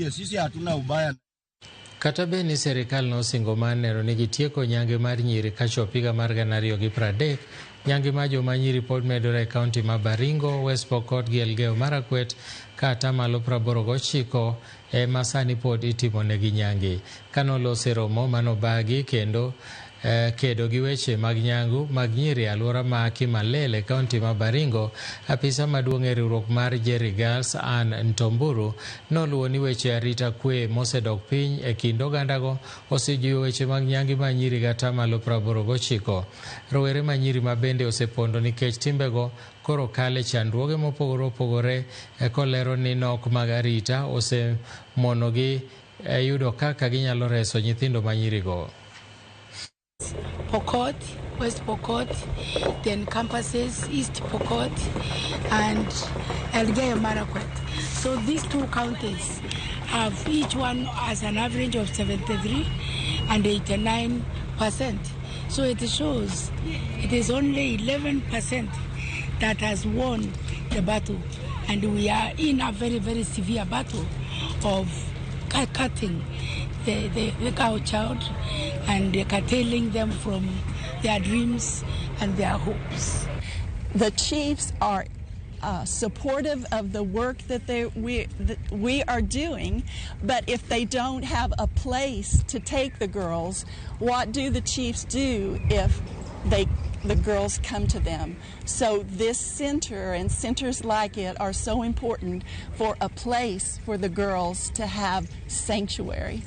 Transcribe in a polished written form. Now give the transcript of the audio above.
tusikie, sisi hatuna ubaya. Kata beni serikal nosingo mar neno ni gitieko nyange mar nyiri kachopo higa mar 2030, nyange ma joma nyiri pod medore e kaunti ma Baringo, West Pokot gi Elgeyo Marakwet, kata malo 89 ema sani pod itimonegi nyange. Kanolose romo manobagi kendo kedo gi weche mag nyangu mag nyiri alwora ma Kimalele kaunti ma Baringo, apisa maduong' e riwruok mar Jerry Girls Ann Ntomburu noluwo ni weche arita kwe mosedok piny e kind ogandago osejiwo weche mag nyangi ma nyiri gata malo 89. Rowere ma nyiri ma bende osepondo nikech timbego koro kale chandruoge mopogore opogore, kolero ni nok mag arita osemonogi yudo kaka ginyalo reso nyithindo ma nyirigo. Pokot, West Pokot, then campuses, East Pokot and Elgeyo Marakwet. So these two counties have each one as an average of 73 and 89%. So it shows it is only 11% that has won the battle. And we are in a very, very severe battle of cutting the cow child and curtailing them from their dreams and their hopes. The chiefs are supportive of the work that we are doing, but if they don't have a place to take the girls, what do the chiefs do if the girls come to them? So this center and centers like it are so important for a place for the girls to have sanctuary.